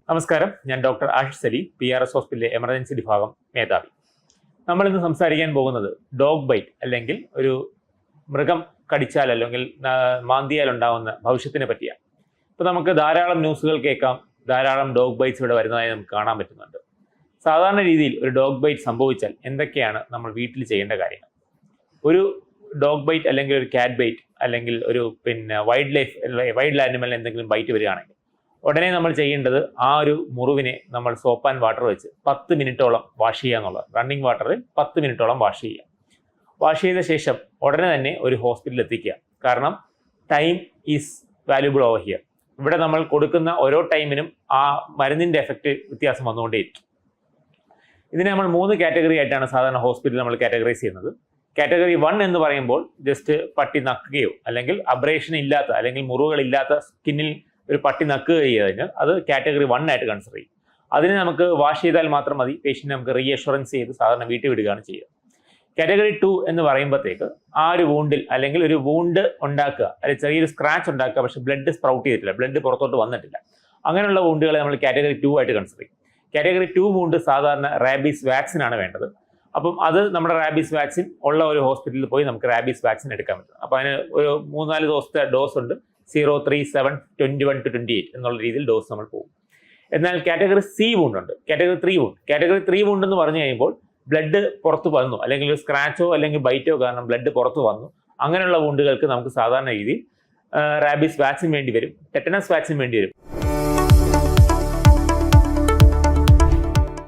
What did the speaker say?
നമസ്കാരം, ഞാൻ doctor Ashish Sali, PRS ഹോസ്പിറ്റലിലെ എമർജൻസി വിഭാഗം മേധാവി. നമ്മളിന്ന് സംസാരിക്കാൻ പോകുന്നത് ഡോഗ് ബൈറ്റ് അല്ലെങ്കിൽ ഒരു മൃഗം കടിച്ചാൽ അല്ലെങ്കിൽ മാന്തിയാൽ ഉണ്ടാകുന്ന ഭവിഷ്യത്തിനെ പറ്റിയാണ്. ഇപ്പോൾ നമുക്ക് ധാരാളം ന്യൂസുകൾ കേൾക്കാം, ധാരാളം ഡോഗ് ബൈറ്റ്സ് ഇവിടെ വരുന്നതായി നമുക്ക് കാണാൻ പറ്റുന്നുണ്ട്. സാധാരണ രീതിയിൽ ഒരു ഡോഗ് ബൈറ്റ് സംഭവിച്ചാൽ എന്തൊക്കെയാണ് നമ്മൾ വീട്ടിൽ ചെയ്യേണ്ട കാര്യങ്ങൾ? ഒരു ഡോഗ് ബൈറ്റ് അല്ലെങ്കിൽ ഒരു ക്യാറ്റ് ബൈറ്റ് അല്ലെങ്കിൽ ഒരു വൈൽഡ് ആനിമൽ എന്തെങ്കിലും ബൈറ്റ് വരികയാണെങ്കിൽ ഉടനെ നമ്മൾ ചെയ്യേണ്ടത് ആ ഒരു മുറിവിനെ നമ്മൾ സോപ്പ് ആൻഡ് വാട്ടർ വെച്ച് 10 മിനിറ്റോളം വാഷ് ചെയ്യുക എന്നുള്ളത്. റണ്ണിങ് വാട്ടറിൽ 10 മിനിറ്റോളം വാഷ് ചെയ്യുക. വാഷ് ചെയ്ത ശേഷം ഉടനെ തന്നെ ഒരു ഹോസ്പിറ്റലിൽ എത്തിക്കുക. കാരണം time is valuable over here. ഇവിടെ നമ്മൾ കൊടുക്കുന്ന ഓരോ ടൈമിനും ആ മരുന്നിൻ്റെ എഫക്റ്റ് വ്യത്യാസം വന്നുകൊണ്ടേയിരിക്കും. ഇതിനെ നമ്മൾ 3 കാറ്റഗറി ആയിട്ടാണ് സാധാരണ ഹോസ്പിറ്റലിൽ നമ്മൾ കാറ്റഗറൈസ് ചെയ്യുന്നത്. കാറ്റഗറി 1 എന്ന് പറയുമ്പോൾ ജസ്റ്റ് പട്ടി നക്കുകയോ അല്ലെങ്കിൽ അബ്രേഷൻ ഇല്ലാത്ത അല്ലെങ്കിൽ മുറിവുകളില്ലാത്ത സ്കിന്നിൽ ഒരു പട്ടി നക്കുക കഴിഞ്ഞാൽ അത് കാറ്റഗറി 1 ആയിട്ട് കൺസിഡർ ചെയ്യും. അതിനെ നമുക്ക് വാഷ് ചെയ്താൽ മാത്രം മതി. പേഷ്യൻറ്റ് നമുക്ക് റീഅഷുറൻസ് ചെയ്ത് സാധാരണ വീട്ടിൽ വിടുകയാണ് ചെയ്യുക. കാറ്റഗറി 2 എന്ന് പറയുമ്പോഴത്തേക്ക് ആ ഒരു വൂണ്ടിൽ അല്ലെങ്കിൽ ഒരു വൂണ്ട് ഉണ്ടാക്കുക, അല്ലെങ്കിൽ ചെറിയൊരു സ്ക്രാച്ച് ഉണ്ടാക്കുക, പക്ഷേ ബ്ലഡ് സ്പ്രൗട്ട് ചെയ്തിട്ടില്ല, ബ്ലഡ് പുറത്തോട്ട് വന്നിട്ടില്ല. അങ്ങനെയുള്ള വൂണ്ടുകളെ നമ്മൾ കാറ്റഗറി 2 ആയിട്ട് കൺസിഡർ ചെയ്യും. കാറ്റഗറി 2 വൂണ്ട് സാധാരണ റാബീസ് വാക്സിൻ ആണ് വേണ്ടത്. അപ്പം അത് നമ്മുടെ റാബീസ് വാക്സിൻ ഉള്ള ഒരു ഹോസ്പിറ്റലിൽ പോയി നമുക്ക് റാബീസ് വാക്സിൻ എടുക്കാൻ പറ്റും. അപ്പോൾ അതിന് ഒരു 3-4 ദിവസത്തെ ഡോസ് ഉണ്ട്. 0, 3, 7, 21 to 28 എന്നുള്ള രീതിയിൽ ഡോസ് നമ്മൾ പോകും. എന്നാൽ കാറ്റഗറി C വൂണ്ട് ഉണ്ട്, കാറ്റഗറി 3 വൂണ്ട്. കാറ്റഗറി 3 വൂണ്ട് എന്ന് പറഞ്ഞു കഴിയുമ്പോൾ ബ്ലഡ് പുറത്ത് വന്നു, അല്ലെങ്കിൽ ഒരു സ്ക്രാച്ചോ അല്ലെങ്കിൽ ബൈറ്റോ കാരണം ബ്ലഡ് പുറത്ത് വന്നു. അങ്ങനെയുള്ള വൂണ്ടുകൾക്ക് നമുക്ക് സാധാരണ രീതിയിൽ റാബീസ് വാക്സിൻ വേണ്ടി വരും, ടെറ്റനസ് വാക്സിൻ വേണ്ടി വരും.